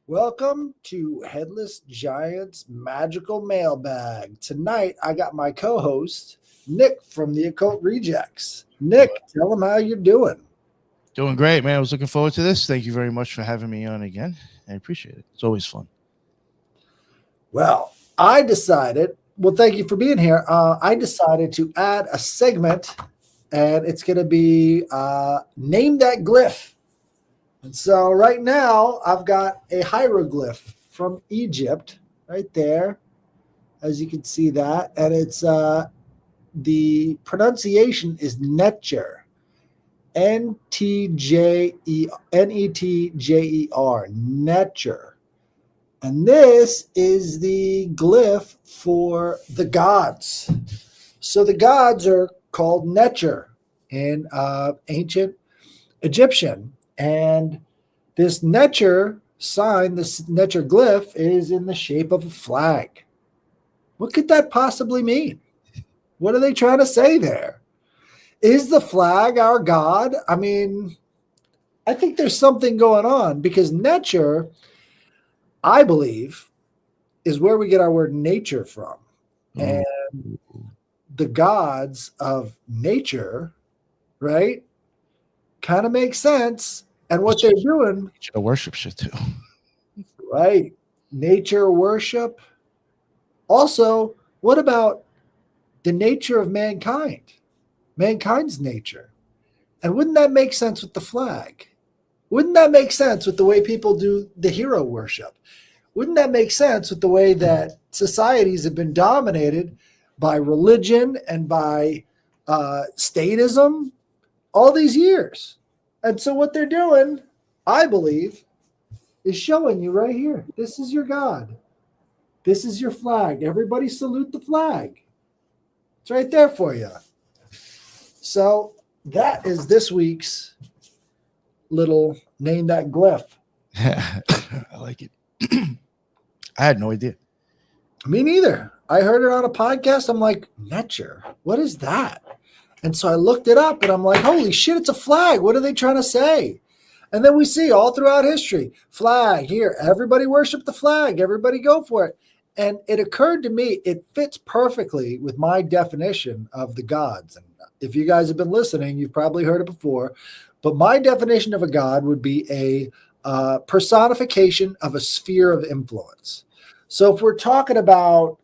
Welcome to Headless Giant's Magical Mailbag. Tonight, I got my co-host, Nick from the Occult Rejects. Nick, tell them how you're doing. Doing great, man. I was looking forward to this. Thank you very much for having me on again. I appreciate it. It's always fun. Well, thank you for being here. I decided to add a segment, and it's going to be Name That Glyph. And so right now, I've got a hieroglyph from Egypt right there, as you can see that. And it's the pronunciation is Netjer, Netjer, Netjer. And this is the glyph for the gods. So the gods are called Netjer in ancient Egyptian. And this Netjer sign, this Netjer glyph, is in the shape of a flag. What could that possibly mean? What are they trying to say there? Is the flag our god? I mean, I think there's something going on because Netjer, I believe, is where we get our word nature from. And the gods of nature, right, kind of makes sense. And what they're doing, nature worship shit too. Right. Nature worship. Also, what about the nature of mankind? Mankind's nature. And wouldn't that make sense with the flag? Wouldn't that make sense with the way people do the hero worship? Wouldn't that make sense with the way that societies have been dominated by religion and by statism all these years? And so what they're doing, I believe, is showing you right here. This is your God. This is your flag. Everybody salute the flag. It's right there for you. So that is this week's little Name That Glyph. I like it. I had no idea. Me neither. I heard it on a podcast. I'm like, Netjer, what is that? And so I looked it up and I'm like, holy shit, it's a flag. What are they trying to say? And then we see all throughout history, flag here. Everybody worship the flag. Everybody go for it. And it occurred to me, it fits perfectly with my definition of the gods. And if you guys have been listening, you've probably heard it before. But my definition of a god would be a personification of a sphere of influence. So if we're talking about,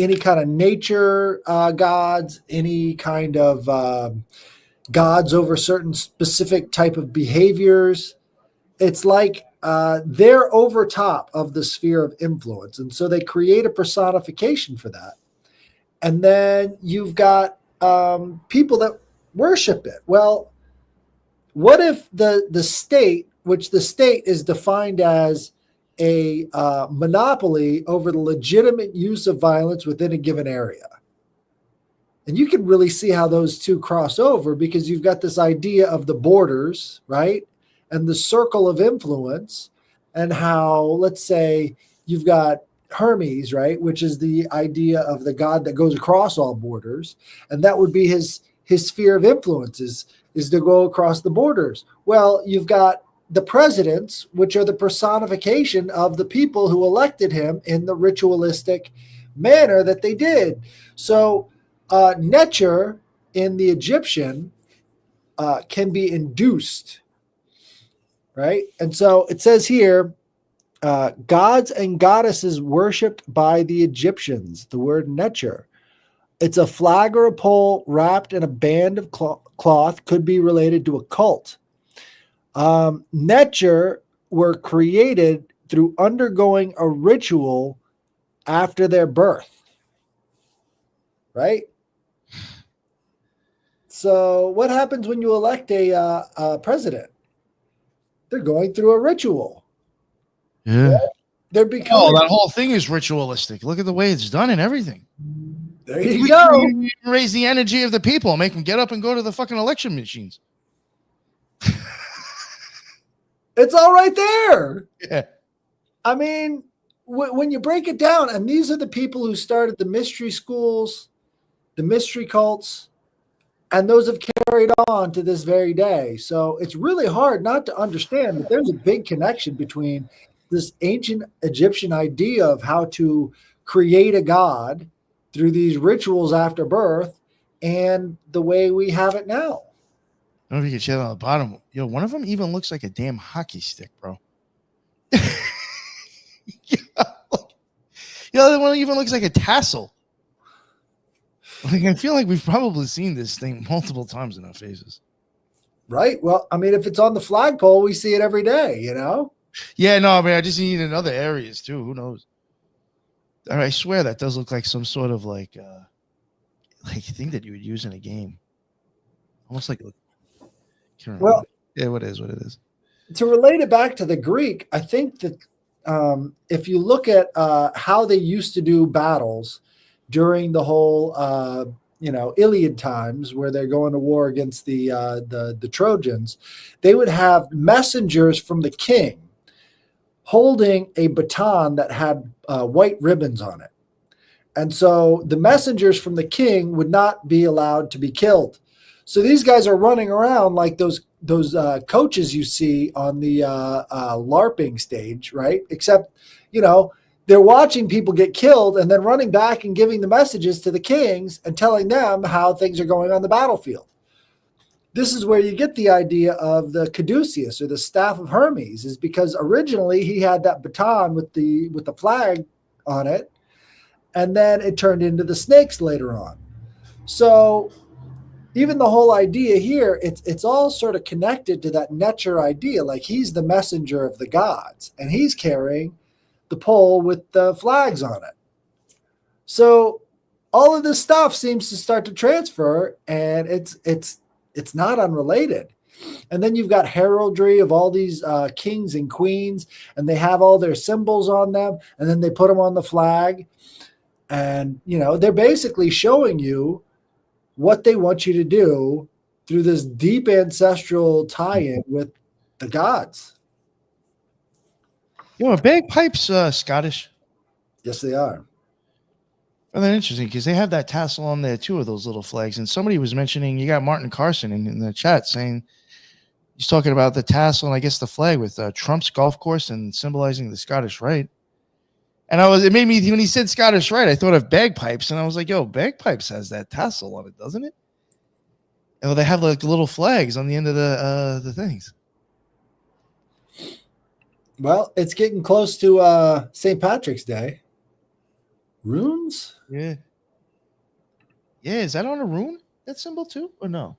any kind of nature gods, any kind of gods over certain specific type of behaviors, it's like they're over top of the sphere of influence. And so they create a personification for that. And then you've got people that worship it. Well, what if the state, which the state is defined as a monopoly over the legitimate use of violence within a given area? And you can really see how those two cross over because you've got this idea of the borders, right? And the circle of influence, and how, let's say, you've got Hermes, right? Which is the idea of the god that goes across all borders. And that would be his sphere of influences is to go across the borders. Well, you've got the presidents, which are the personification of the people who elected him in the ritualistic manner that they did. So Netjer in the Egyptian can be induced, right? And so it says here, gods and goddesses worshipped by the Egyptians, the word Netjer. It's a flag or a pole wrapped in a band of cloth, could be related to a cult. Netjer were created through undergoing a ritual after their birth, right? So what happens when you elect a president? They're going through a ritual. Yeah. Right? They're becoming. Oh, that whole thing is ritualistic. Look at the way it's done and everything. There you go. You raise the energy of the people, make them get up and go to the fucking election machines. It's all right there. Yeah. I mean, when you break it down, and these are the people who started the mystery schools, the mystery cults, and those have carried carried on to this very day. So it's really hard not to understand that there's a big connection between this ancient Egyptian idea of how to create a god through these rituals after birth and the way we have it now. I don't know if you can see that on the bottom. Yo, one of them even looks like a damn hockey stick, bro. The other one even looks like a tassel. Like, I feel like we've probably seen this thing multiple times in our faces. Right? Well, I mean, if it's on the flagpole, we see it every day, Yeah, no, I mean, I just need it in other areas too. Who knows? I swear that does look like some sort of like thing that you would use in a game. Almost like Well, yeah, what it is. To relate it back to the Greek, I think that if you look at how they used to do battles during the whole Iliad times, where they're going to war against the Trojans, they would have messengers from the king holding a baton that had white ribbons on it. And so the messengers from the king would not be allowed to be killed. So these guys are running around like those coaches you see on the LARPing stage, right? Except, they're watching people get killed and then running back and giving the messages to the kings and telling them how things are going on the battlefield. This is where you get the idea of the caduceus, or the staff of Hermes, is because originally he had that baton with the flag on it, and then it turned into the snakes later on. So even the whole idea here, it's all sort of connected to that Netcher idea. Like, he's the messenger of the gods, and he's carrying the pole with the flags on it. So all of this stuff seems to start to transfer, and it's not unrelated. And then you've got heraldry of all these kings and queens, and they have all their symbols on them, and then they put them on the flag. And, they're basically showing you what they want you to do through this deep ancestral tie-in with the gods. Are bagpipes Scottish? Yes, they are. Well, they're interesting because they have that tassel on there too, of those little flags. And somebody was mentioning, you got Martin Carson in the chat saying he's talking about the tassel and I guess the flag with Trump's golf course and symbolizing the Scottish Rite. And it made me, when he said Scottish Rite, I thought of bagpipes, and I was like, yo, bagpipes has that tassel on it, doesn't it? And they have like little flags on the end of the things. Well, it's getting close to St. Patrick's Day. Runes? Yeah. Yeah, is that on a rune, that symbol too, or no?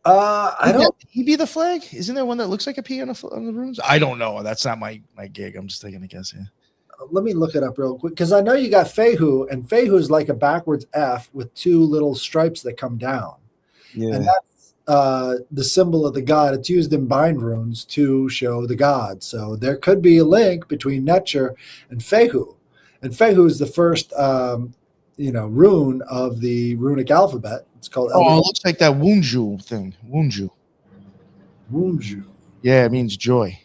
I don't. He be the flag? Isn't there one that looks like a P on the runes? I don't know. That's not my gig. I'm just taking a guess here. Let me look it up real quick, because I know you got Fehu, and Fehu is like a backwards F with two little stripes that come down. Yeah. And that's the symbol of the god. It's used in bind runes to show the god. So there could be a link between Netcher and Fehu. And Fehu is the first, rune of the runic alphabet. It's called. Oh, it looks like that Wunju thing. Wunju. Yeah, it means joy.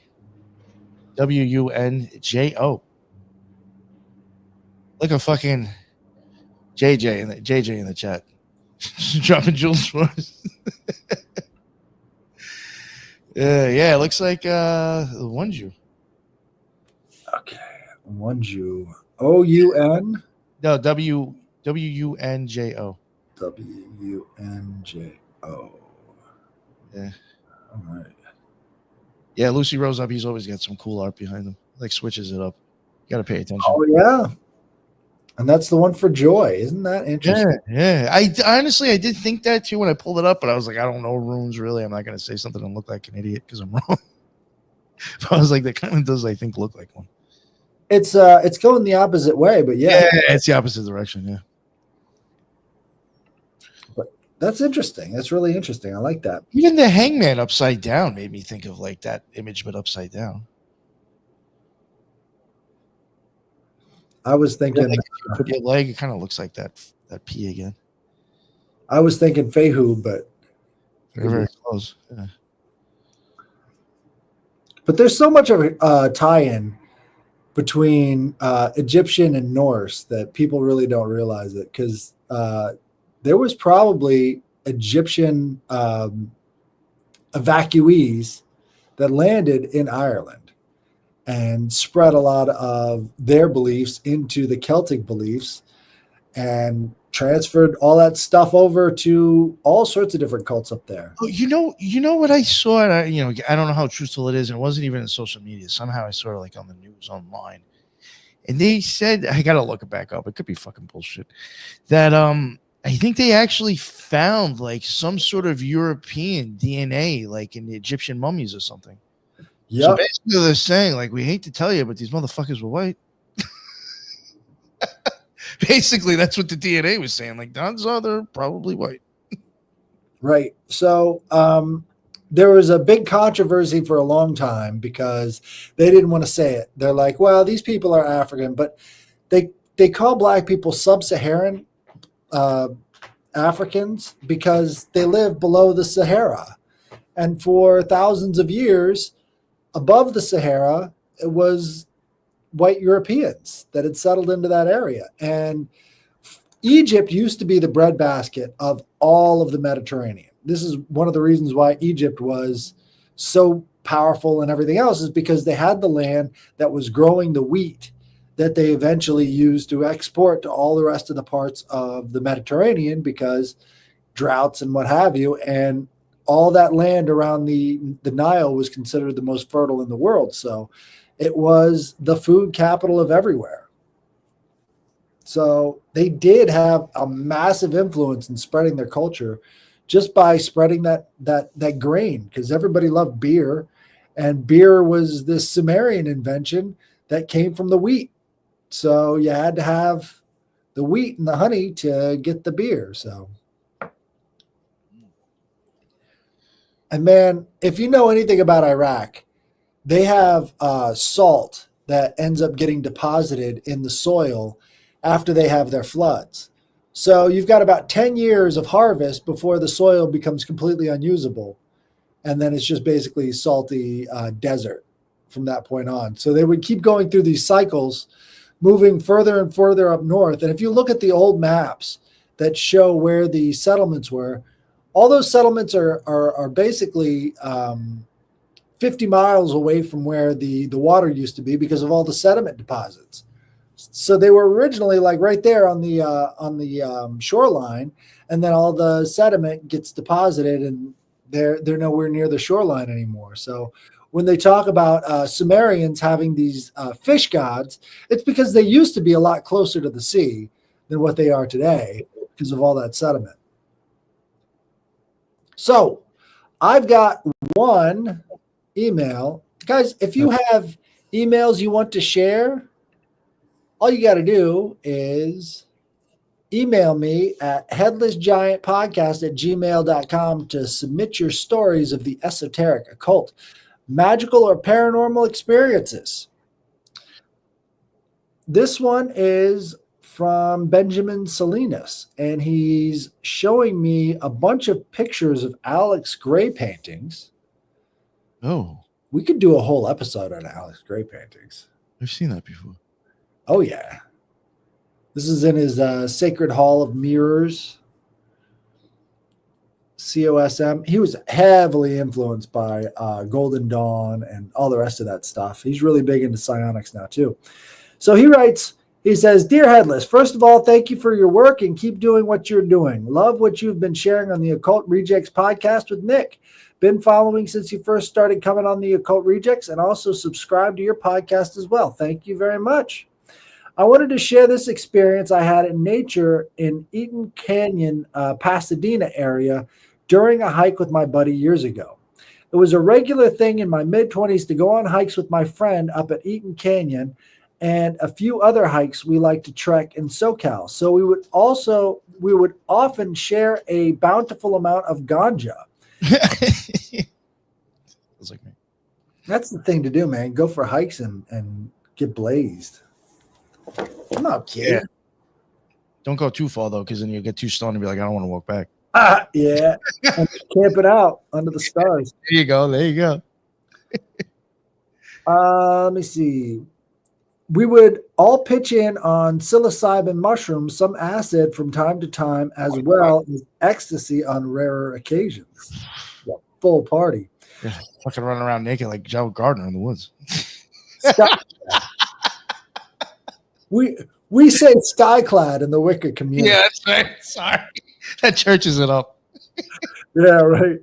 WUNJO. Look at fucking JJ in the chat. Dropping jewels for us. Yeah, it looks like Wunju. Okay. Wunju. OUN? No, WUNJO. WUNJO. Yeah. All right. Yeah, Lucy Rose up. He's always got some cool art behind him. Like switches it up. You got to pay attention. Oh yeah. And that's the one for joy. Isn't that interesting? Yeah. I honestly, I did think that too when I pulled it up, but I was like, I don't know runes really. I'm not going to say something and look like an idiot because I'm wrong. But I was like, that kind of does, I think, look like one. It's going the opposite way, but yeah, it's the opposite direction. Yeah. But that's interesting. That's really interesting. I like that. Even the hangman upside down made me think of like that image, but upside down. I was thinking, like if you put your leg, it kind of looks like that P again. I was thinking Fehu, but very close. Yeah. But there's so much of a tie-in between Egyptian and Norse that people really don't realize it, because there was probably Egyptian evacuees that landed in Ireland and spread a lot of their beliefs into the Celtic beliefs and transferred all that stuff over to all sorts of different cults up there. Oh, you know what I saw, and I don't know how truthful it is, and it wasn't even in social media. Somehow I saw it like on the news online, and they said I gotta look it back up. It could be fucking bullshit. That I think they actually found like some sort of European DNA, like in the Egyptian mummies or something. Yep. So basically, they're saying like, we hate to tell you, but these motherfuckers were white. Basically, that's what the DNA was saying. Like, odds are they're probably white. Right. So there was a big controversy for a long time because they didn't want to say it. They're like, well, these people are African, but they call black people sub-Saharan Africans because they live below the Sahara. And for thousands of years, above the Sahara, it was white Europeans that had settled into that area. And Egypt used to be the breadbasket of all of the Mediterranean. This is one of the reasons why Egypt was so powerful and everything else, is because they had the land that was growing the wheat that they eventually used to export to all the rest of the parts of the Mediterranean because droughts and what have you. And all that land around the Nile was considered the most fertile in the world. So it was the food capital of everywhere. So they did have a massive influence in spreading their culture just by spreading that grain, because everybody loved beer, and beer was this Sumerian invention that came from the wheat. So you had to have the wheat and the honey to get the beer. So, and man, if you know anything about Iraq, they have salt that ends up getting deposited in the soil after they have their floods. So you've got about 10 years of harvest before the soil becomes completely unusable. And then it's just basically salty desert from that point on. So they would keep going through these cycles, moving further and further up north. And if you look at the old maps that show where the settlements were, all those settlements are basically 50 miles away from where the water used to be because of all the sediment deposits. So they were originally like right there on the shoreline, and then all the sediment gets deposited, and they're nowhere near the shoreline anymore. So when they talk about Sumerians having these fish gods, it's because they used to be a lot closer to the sea than what they are today because of all that sediment. So I've got one email. Guys, if you have emails you want to share, all you got to do is email me at headlessgiantpodcast@gmail.com to submit your stories of the esoteric, occult, magical, or paranormal experiences. This one is from Benjamin Salinas, and he's showing me a bunch of pictures of Alex Gray paintings. Oh, we could do a whole episode on Alex Gray paintings. I've seen that before. Oh, yeah. This is in his Sacred Hall of Mirrors, COSM. He was heavily influenced by Golden Dawn and all the rest of that stuff. He's really big into psionics now, too. So he writes, he says, Dear Headless, first of all, thank you for your work and keep doing what you're doing. Love what you've been sharing on the Occult Rejects podcast with Nick. Been following since you first started coming on the Occult Rejects, and also subscribe to your podcast as well. Thank you very much. I wanted to share this experience I had in nature in Eaton Canyon, Pasadena area during a hike with my buddy years ago. It was a regular thing in my mid-20s to go on hikes with my friend up at Eaton Canyon and a few other hikes we like to trek in SoCal. So we would often share a bountiful amount of ganja. Feels like me. That's the thing to do, man. Go for hikes and get blazed. I'm not kidding. Yeah. Don't go too far though, because then you'll get too stoned and be like, I don't want to walk back. Yeah. Camp it out under the stars. There you go. There you go. Let me see. We would all pitch in on psilocybin mushrooms, some acid from time to time, as well as ecstasy on rarer occasions. Yeah, full party. Yeah, fucking running around naked like Joe Gardner in the woods. Sky- we say skyclad in the Wicca community. Yeah, that's right. Sorry. That churches it up. Yeah, right.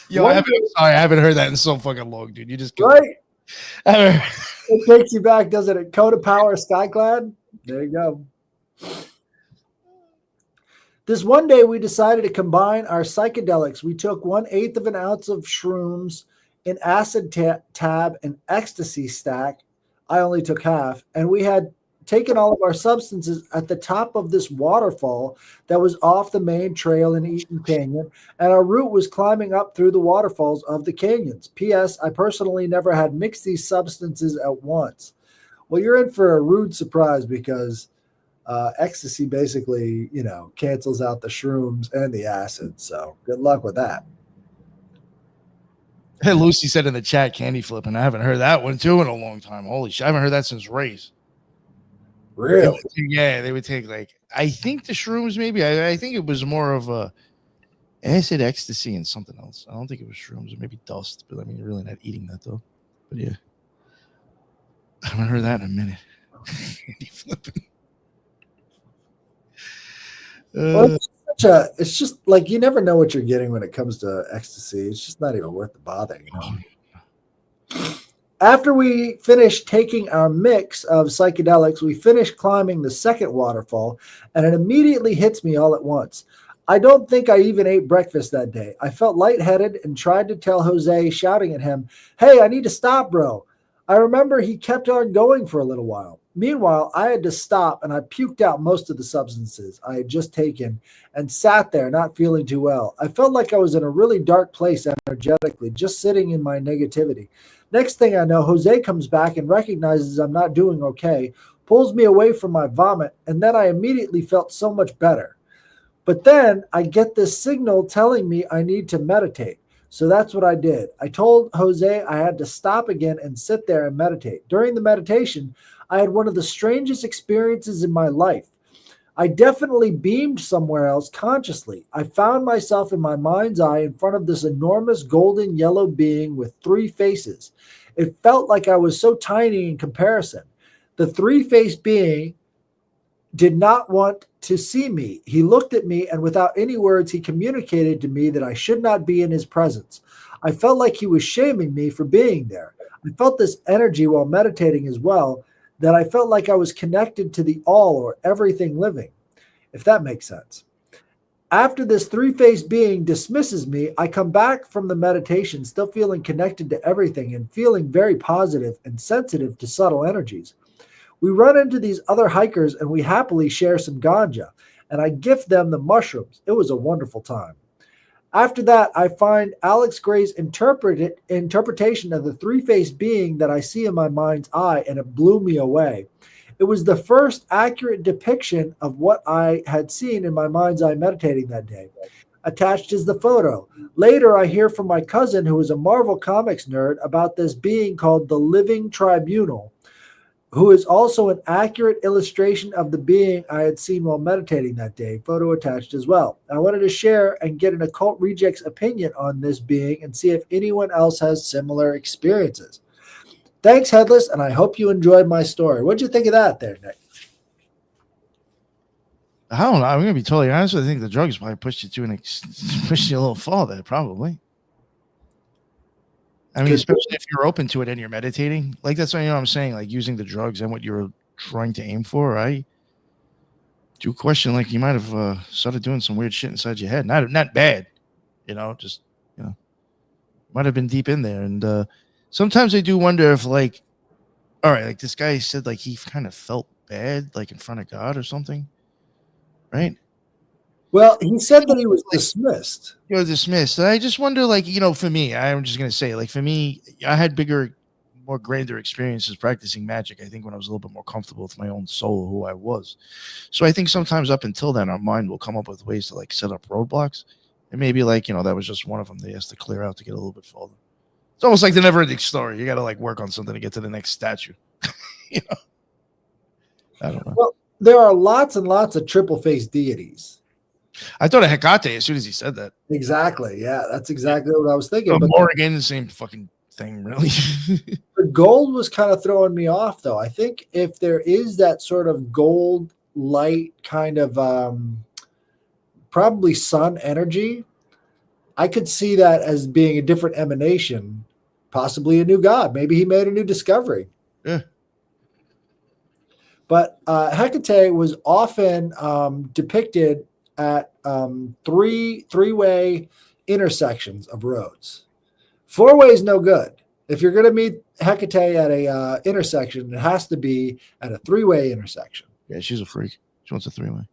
Yo, I'm sorry, I haven't heard that in so fucking long, dude. You just right. It takes you back, doesn't it? Code of Power, Skyclad. There you go. This one day, we decided to combine our psychedelics. We took 1/8 of an ounce of shrooms, an acid tab, an ecstasy stack. I only took half, and we had taken all of our substances at the top of this waterfall that was off the main trail in Eaton Canyon, and our route was climbing up through the waterfalls of the canyons. P.S. I personally never had mixed these substances at once. Well, you're in for a rude surprise because ecstasy basically, cancels out the shrooms and the acid. So good luck with that. Hey, Lucy said in the chat, candy flipping. I haven't heard that one too in a long time. Holy shit, I haven't heard that since Ray's. Really? They would take I think the shrooms maybe. I think it was more of a acid, ecstasy, and something else. I don't think it was shrooms or maybe dust. But I mean, you're really not eating that though. But yeah, I haven't heard that in a minute. Candy flipping. Well, it's just like you never know what you're getting when it comes to ecstasy. It's just not even worth the bother, After we finished taking our mix of psychedelics, we finished climbing the second waterfall, and it immediately hits me all at once. I don't think I even ate breakfast that day. I felt lightheaded and tried to tell Jose, shouting at him, "Hey, I need to stop, bro." I remember he kept on going for a little while. Meanwhile, I had to stop, and I puked out most of the substances I had just taken and sat there not feeling too well. I felt like I was in a really dark place energetically, just sitting in my negativity. Next thing I know, Jose comes back and recognizes I'm not doing okay, pulls me away from my vomit, and then I immediately felt so much better. But then I get this signal telling me I need to meditate. So that's what I did. I told Jose I had to stop again and sit there and meditate. During the meditation, I had one of the strangest experiences in my life. I definitely beamed somewhere else consciously. I found myself in my mind's eye in front of this enormous golden yellow being with 3 faces. It felt like I was so tiny in comparison. The 3-faced being did not want to see me. He looked at me, and without any words, he communicated to me that I should not be in his presence. I felt like he was shaming me for being there. I felt this energy while meditating as well, that I felt like I was connected to the all or everything living, if that makes sense. After this 3-faced being dismisses me, I come back from the meditation still feeling connected to everything and feeling very positive and sensitive to subtle energies. We run into these other hikers and we happily share some ganja, and I gift them the mushrooms. It was a wonderful time. After that, I find Alex Gray's interpretation of the 3-faced being that I see in my mind's eye, and it blew me away. It was the first accurate depiction of what I had seen in my mind's eye meditating that day. Attached is the photo. Later, I hear from my cousin, who is a Marvel Comics nerd, about this being called the Living Tribunal, who is also an accurate illustration of the being I had seen while meditating that day. Photo attached as well. I wanted to share and get an occult reject's opinion on this being and see if anyone else has similar experiences. Thanks, Headless, and I hope you enjoyed my story. What'd you think of that there, Nick? I don't know. I'm going to be totally honest. I think the drugs probably pushed you pushed you a little farther, probably. I mean, especially if you're open to it and you're meditating. Like, that's what, I'm saying, like using the drugs and what you're trying to aim for. I do question, like, you might have started doing some weird shit inside your head. Not bad, just, might have been deep in there. And sometimes I do wonder if, like, all right, like this guy said, like, he kind of felt bad, like in front of God or something, right? Well, he said that he was dismissed. He was dismissed. And I just wonder, like, for me, I'm just going to say, like, for me, I had bigger, more grander experiences practicing magic, I think, when I was a little bit more comfortable with my own soul, who I was. So I think sometimes up until then, our mind will come up with ways to, like, set up roadblocks. And maybe, like, that was just one of them they has to clear out to get a little bit further. It's almost like the never-ending story. You got to like work on something to get to the next statue. You know? I don't know. Well, there are lots and lots of triple-faced deities. I thought of Hecate as soon as he said that. Exactly. Yeah, that's exactly what I was thinking. But Morrigan, the same fucking thing, really. The gold was kind of throwing me off, though. I think if there is that sort of gold light kind of probably sun energy, I could see that as being a different emanation, possibly a new god. Maybe he made a new discovery. Yeah. But Hecate was often depicted at three-way intersections of roads. Four-way is no good. If you're going to meet Hecate at a intersection, it has to be at a three-way intersection. Yeah, she's a freak. She wants a three-way.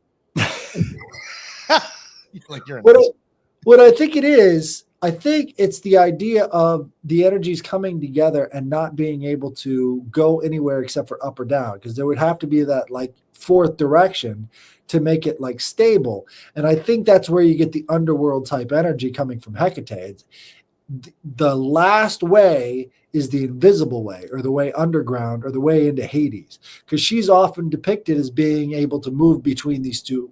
Like you're what I think it is, I think it's the idea of the energies coming together and not being able to go anywhere except for up or down, because there would have to be that like fourth direction to make it like stable. And I think that's where you get the underworld type energy coming from Hecate. The last way is the invisible way, or the way underground, or the way into Hades, because she's often depicted as being able to move between these two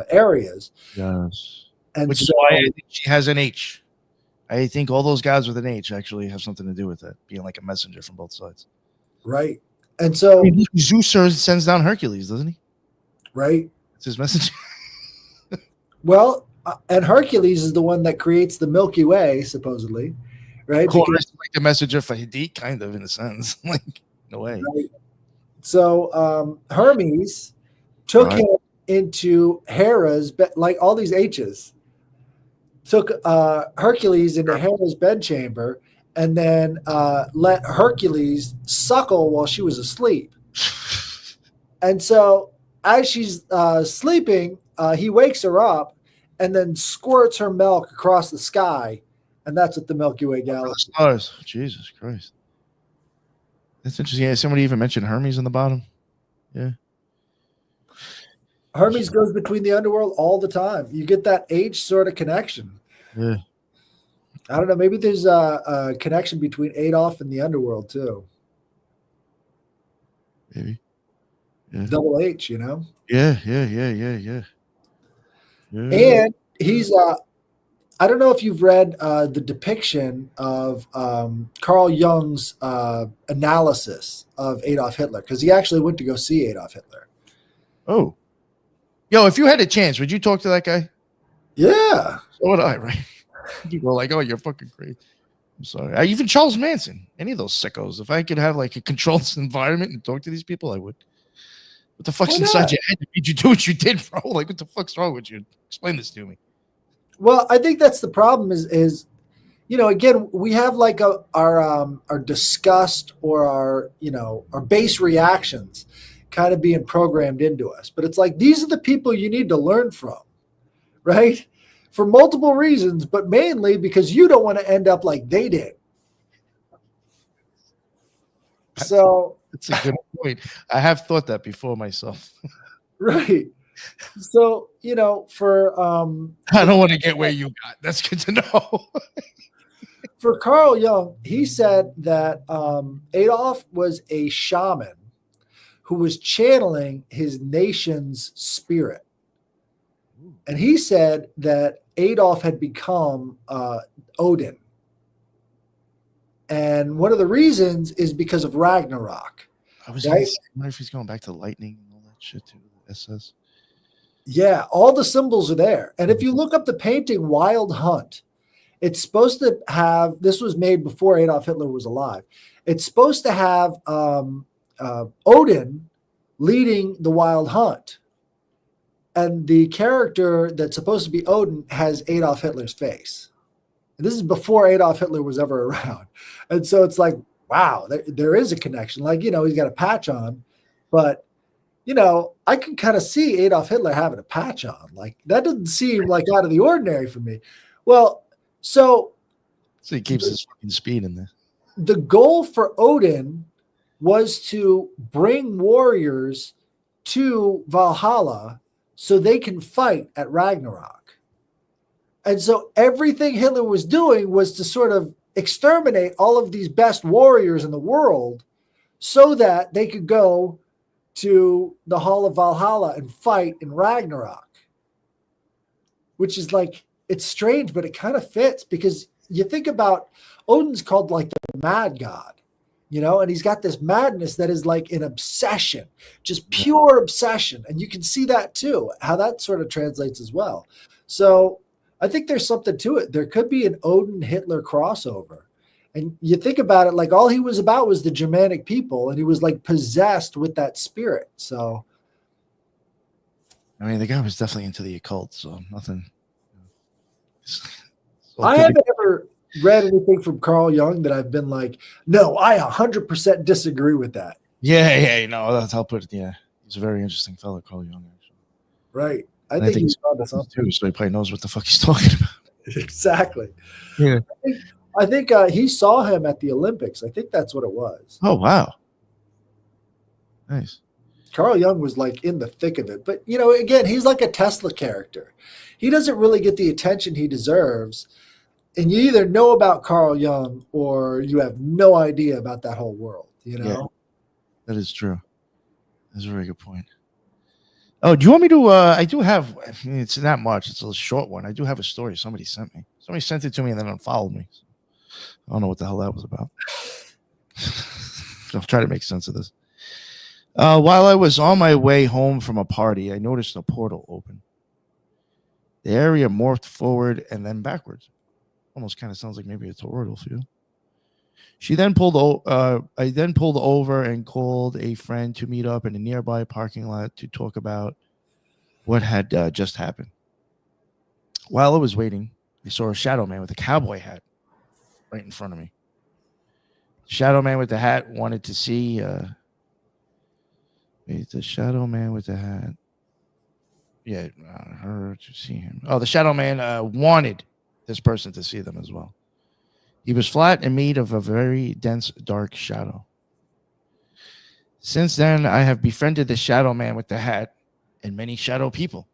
areas. Yes. And which is why I think she has an H. I think all those guys with an H actually have something to do with it, being like a messenger from both sides. Right. And so Zeus sends down Hercules, doesn't he? Right. It's his messenger. Well, and Hercules is the one that creates the Milky Way, supposedly. Right. Of course, like the messenger for Hadith, kind of, in a sense. Like, no way. Right. So Hermes took him into Hera's, like all these H's, took Hercules into Hera's bedchamber and then let Hercules suckle while she was asleep. And so as she's sleeping, he wakes her up and then squirts her milk across the sky. And that's what the Milky Way galaxy. Stars. Jesus Christ. That's interesting. Yeah, somebody even mentioned Hermes on the bottom. Yeah. Hermes goes between the underworld all the time. You get that H sort of connection. Yeah. I don't know. Maybe there's a connection between Adolf and the underworld too. Maybe. Yeah. Double H, you know? Yeah. And he's I don't know if you've read the depiction of Carl Jung's analysis of Adolf Hitler, because he actually went to go see Adolf Hitler. Oh. Yo, if you had a chance, would you talk to that guy? Yeah. So would I, right? You go like, oh, you're fucking crazy. I'm sorry. Even Charles Manson, any of those sickos. If I could have like a controlled environment and talk to these people, I would. What the fuck's inside your head that made you do what you did, bro? Like, what the fuck's wrong with you? Explain this to me. Well, I think that's the problem is you know, again, we have like our disgust or our base reactions kind of being programmed into us. But it's like, these are the people you need to learn from, right? For multiple reasons, but mainly because you don't want to end up like they did. So that's a good point. I have thought that before myself. Right. So, for I don't want to get where you got. That's good to know. For Carl Jung, he said that Adolf was a shaman who was channeling his nation's spirit. And he said that Adolf had become Odin. And one of the reasons is because of Ragnarok. I was wondering if he's going back to lightning and all that shit too. SS. Yeah, all the symbols are there. And if you look up the painting Wild Hunt, it's supposed to have, this was made before Adolf Hitler was alive. It's supposed to have Odin leading the wild hunt. And the character that's supposed to be Odin has Adolf Hitler's face. And this is before Adolf Hitler was ever around. And so it's like, wow, there is a connection. Like, he's got a patch on, but I can kind of see Adolf Hitler having a patch on. Like, that doesn't seem like out of the ordinary for me. Well, so he keeps his fucking speed in there. The goal for Odin was to bring warriors to Valhalla so they can fight at Ragnarok. And so everything Hitler was doing was to sort of exterminate all of these best warriors in the world so that they could go to the Hall of Valhalla and fight in Ragnarok, which is like, it's strange, but it kind of fits because you think about Odin's called like the mad god, and he's got this madness that is like an obsession, just pure obsession. And you can see that too, how that sort of translates as well. So I think there's something to it. There could be an Odin Hitler crossover. And you think about it, like all he was about was the Germanic people, and he was like possessed with that spirit. So, I mean, the guy was definitely into the occult, so nothing. I haven't ever read anything from Carl Jung that I've been like, no, I 100% disagree with that. Yeah, that's how I put it. Yeah, he's a very interesting fellow, Carl Jung. Actually. Right. I think he's onto something too, so he probably knows what the fuck he's talking about. Exactly. Yeah. I think he saw him at the Olympics. I think that's what it was. Oh, wow. Nice. Carl Jung was like in the thick of it. But, again, he's like a Tesla character. He doesn't really get the attention he deserves. And you either know about Carl Jung or you have no idea about that whole world, Yeah, that is true. That's a very good point. Oh, do you want me to? I do have. I mean, it's not much. It's a short one. I do have a story somebody sent me. Somebody sent it to me and then unfollowed me. I don't know what the hell that was about. I'll try to make sense of this. While I was on my way home from a party, I noticed a portal open. The area morphed forward and then backwards. Almost kind of sounds like maybe a toroidal field. I then pulled over and called a friend to meet up in a nearby parking lot to talk about what had just happened. While I was waiting, I saw a shadow man with a cowboy hat right in front of me. The shadow man with the hat wanted to see. The shadow man with the hat. Yeah, her to see him. Oh, the shadow man wanted this person to see them as well. He was flat and made of a very dense, dark shadow. Since then, I have befriended the shadow man with the hat and many shadow people.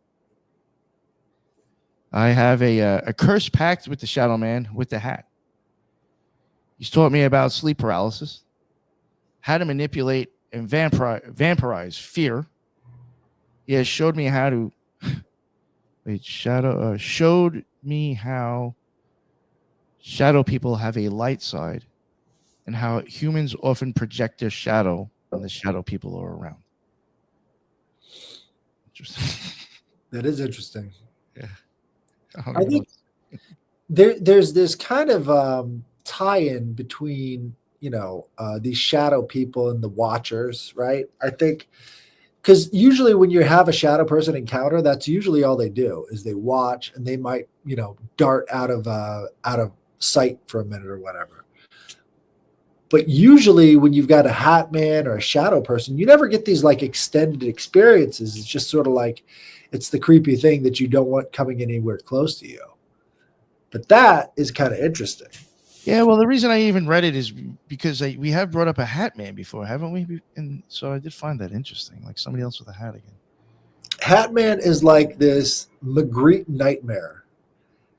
I have a curse pact with the shadow man with the hat. He's taught me about sleep paralysis, how to manipulate and vampirize fear. He has showed me how to showed me how shadow people have a light side and how humans often project their shadow when the shadow people are around. Interesting. That is interesting. Yeah. I think there's this kind of tie-in between, these shadow people and the watchers, right? I think because usually when you have a shadow person encounter, that's usually all they do is they watch, and they might, dart out of sight for a minute or whatever. But usually when you've got a hat man or a shadow person, you never get these like extended experiences. It's just sort of like, it's the creepy thing that you don't want coming anywhere close to you. But that is kind of interesting. Yeah, well, the reason I even read it is because we have brought up a hat man before, haven't we? And so I did find that interesting, like somebody else with a hat again. Hat man is like this Magritte nightmare.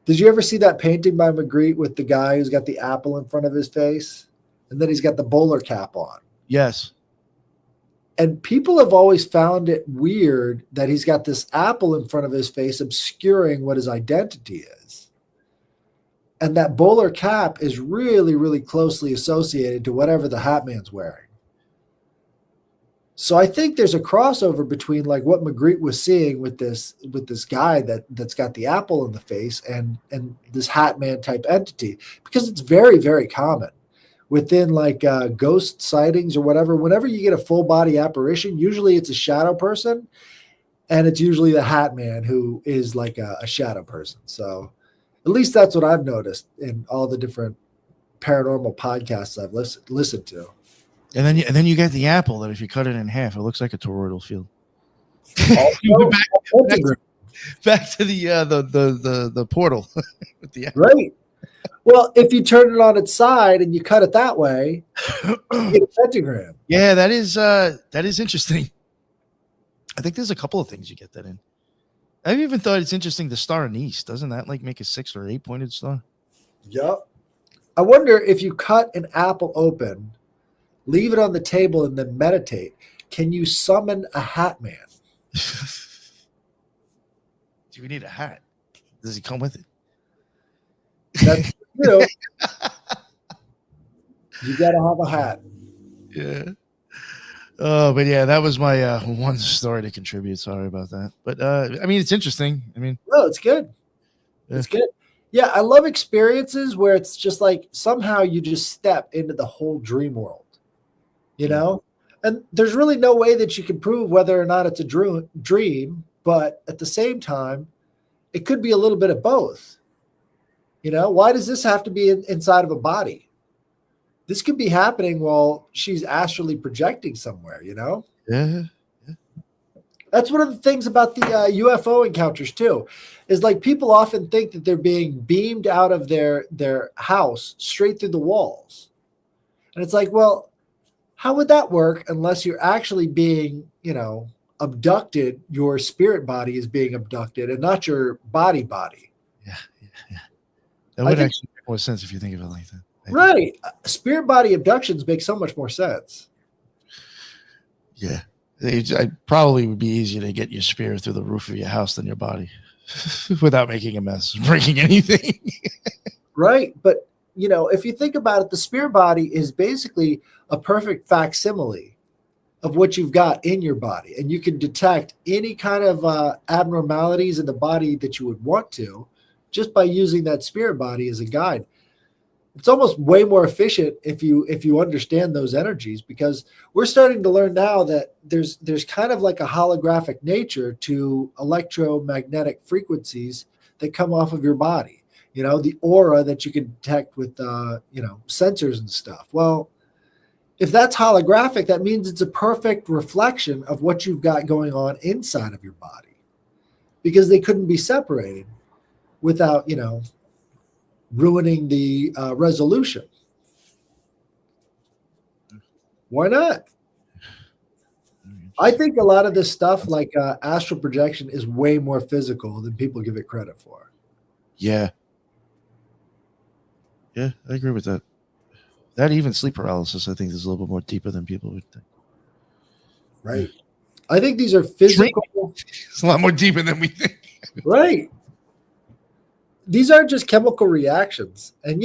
Did you ever see that painting by Magritte with the guy who's got the apple in front of his face? And then he's got the bowler cap on. Yes. And people have always found it weird that he's got this apple in front of his face obscuring what his identity is. And that bowler cap is really, really closely associated to whatever the hat man's wearing. So I think there's a crossover between like what Magritte was seeing with this guy that's got the apple in the face and this hat man type entity, because it's very, very common within like ghost sightings or whatever. Whenever you get a full body apparition, usually it's a shadow person, and it's usually the hat man who is like a shadow person. So at least that's what I've noticed in all the different paranormal podcasts I've listened to. And then you get the apple that if you cut it in half, it looks like a toroidal field. back to the portal. With the apple. Right. Well, if you turn it on its side and you cut it that way, you get a pentagram. Yeah, that is interesting. I think there's a couple of things you get that in. I've even thought it's interesting the star in the east. Doesn't that like make a 6 or 8 pointed star? Yep. I wonder if you cut an apple open, leave it on the table, and then meditate, can you summon a hat man? Do we need a hat? Does he come with it? That's you got to have a hat. Yeah. Oh, but yeah, that was my one story to contribute. Sorry about that. But I mean, it's interesting. I mean, No, it's good. It's good. Yeah, I love experiences where it's just like somehow you just step into the whole dream world, you know? And there's really no way that you can prove whether or not it's a dream, but at the same time, it could be a little bit of both. Why does this have to be inside of a body? This could be happening while she's astrally projecting somewhere. Yeah. That's one of the things about the UFO encounters too, is like people often think that they're being beamed out of their house straight through the walls. And it's like, well, how would that work unless you're actually being, abducted? Your spirit body is being abducted and not your body. Yeah. That would actually make more sense if you think of it like that. Right. Spirit body abductions make so much more sense. Yeah. It probably would be easier to get your spirit through the roof of your house than your body without making a mess, breaking anything. Right. But, if you think about it, the spirit body is basically a perfect facsimile of what you've got in your body. And you can detect any kind of abnormalities in the body that you would want to just by using that spirit body as a guide. It's almost way more efficient if you understand those energies, because we're starting to learn now that there's kind of like a holographic nature to electromagnetic frequencies that come off of your body. The aura that you can detect with sensors and stuff. Well, if that's holographic, that means it's a perfect reflection of what you've got going on inside of your body, because they couldn't be separated without ruining the resolution. Why not? I think a lot of this stuff, like astral projection, is way more physical than people give it credit for. Yeah. Yeah, I agree with that. That even sleep paralysis, I think, is a little bit more deeper than people would think. Right. I think these are physical. It's a lot more deeper than we think. Right. These aren't just chemical reactions. And,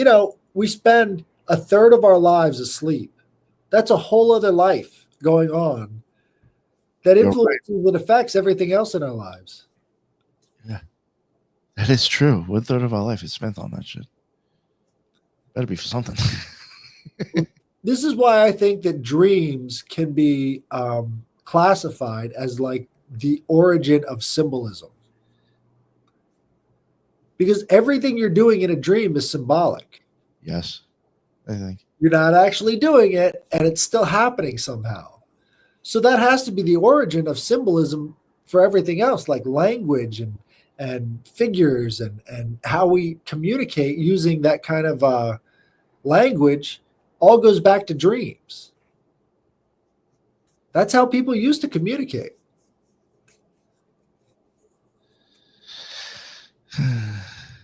we spend a third of our lives asleep. That's a whole other life going on that influences and affects everything else in our lives. Yeah. That is true. 1/3 of our life is spent on that shit. Better be for something. This is why I think that dreams can be classified as like the origin of symbolism. Because everything you're doing in a dream is symbolic. Yes, I think. You're not actually doing it, and it's still happening somehow. So that has to be the origin of symbolism for everything else, like language and figures and how we communicate using that kind of language all goes back to dreams. That's how people used to communicate.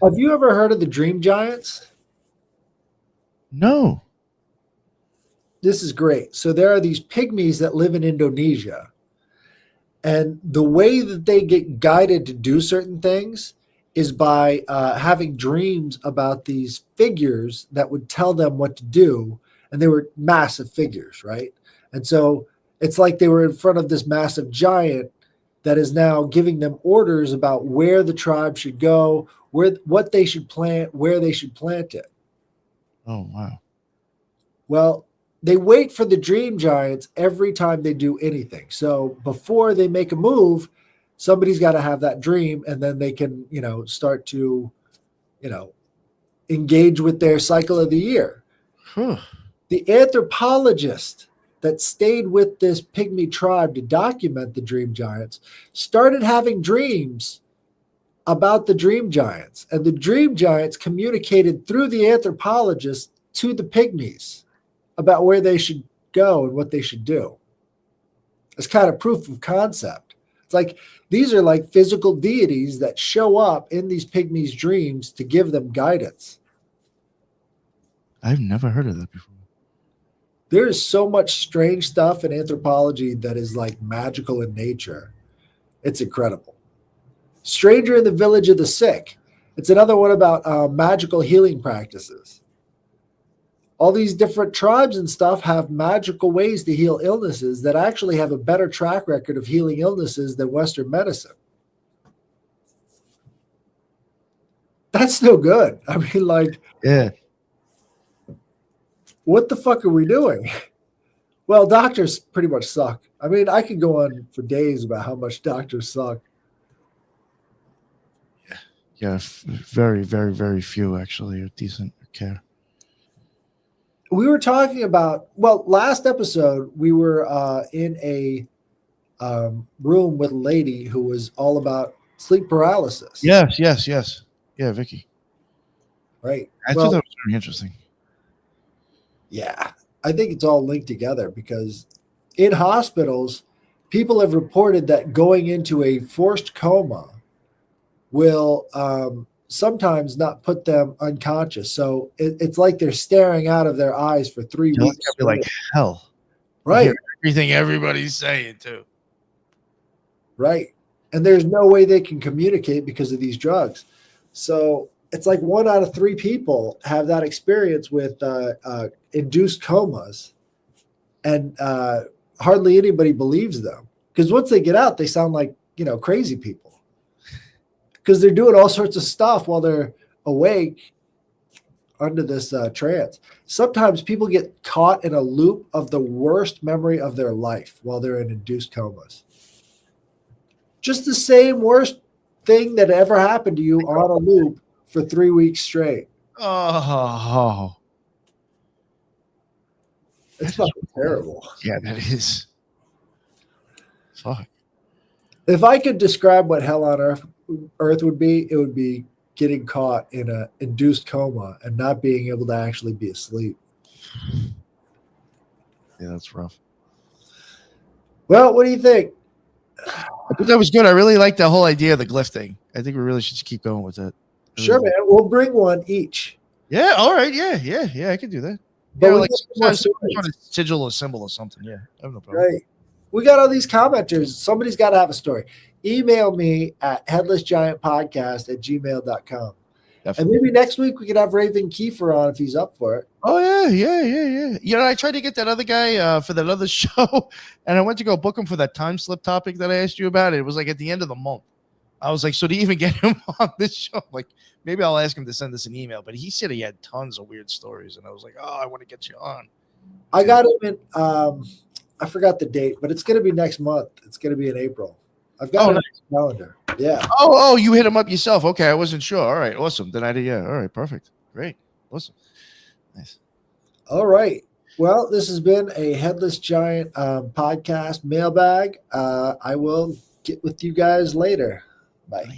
Have you ever heard of the dream giants? No. This is great. So there are these pygmies that live in Indonesia. And the way that they get guided to do certain things is by having dreams about these figures that would tell them what to do. And they were massive figures, right? And so it's like they were in front of this massive giant that is now giving them orders about where the tribe should go, what they should plant, where they should plant it. Oh, wow. Well, they wait for the dream giants every time they do anything. So before they make a move, somebody's got to have that dream, and then they can, start to, engage with their cycle of the year. The anthropologist that stayed with this pygmy tribe to document the dream giants started having dreams about the dream giants, and the dream giants communicated through the anthropologist to the pygmies about where they should go and what they should do. It's kind of proof of concept. It's like these are like physical deities that show up in these pygmies' dreams to give them guidance. I've never heard of that before. There is so much strange stuff in anthropology that is like magical in nature. It's incredible. Stranger in the Village of the Sick. It's another one about magical healing practices. All these different tribes and stuff have magical ways to heal illnesses that actually have a better track record of healing illnesses than Western medicine. That's no good. I mean, like, Yeah. what the fuck are we doing? Well, doctors pretty much suck. I mean, I could go on for days about how much doctors suck. Yeah. Very, very, very few actually are decent care. We were talking about, well, last episode, we were in a room with a lady who was all about sleep paralysis. Yes, yes, yes. Yeah, Vicky. Right. I thought that was very interesting. Yeah. I think it's all linked together because in hospitals, people have reported that going into a forced coma will sometimes not put them unconscious. So it's like they're staring out of their eyes for 3 weeks. That'd be like hell. Right. Everything everybody's saying too. Right. And there's no way they can communicate because of these drugs. So it's like 1 out of 3 people have that experience with induced comas, and hardly anybody believes them because once they get out, they sound like, crazy people because they're doing all sorts of stuff while they're awake under this trance. Sometimes people get caught in a loop of the worst memory of their life while they're in induced comas. Just the same worst thing that ever happened to you on a loop for 3 weeks straight. Oh, it's fucking terrible. Yeah, that is. Fuck. If I could describe what hell on earth would be, it would be getting caught in an induced coma and not being able to actually be asleep. Yeah, that's rough. Well, what do you think? I think that was good. I really like the whole idea of the glyph thing. I think we really should keep going with that. Sure, man. We'll bring one each. Yeah. All right. Yeah. I could do that. But yeah, we like got some sort of sigil or symbol or something. Yeah, I have no problem. Right. We got all these commenters. Somebody's got to have a story. Email me at headlessgiantpodcast@gmail.com. And maybe next week we could have Raven Kiefer on if he's up for it. Oh, yeah. I tried to get that other guy for that other show, and I went to go book him for that time slip topic that I asked you about. It was like at the end of the month. I was like, so to even get him on this show, like maybe I'll ask him to send us an email. But he said he had tons of weird stories, and I was like, oh, I want to get you on. I got him in, I forgot the date, but it's going to be next month. It's going to be in April. I've got it on the calendar. Yeah. Oh, you hit him up yourself. Okay, I wasn't sure. All right, awesome. Then I did. Yeah. All right, perfect. Great. Awesome. Nice. All right. Well, this has been a Headless Giant podcast mailbag. I will get with you guys later. Bye.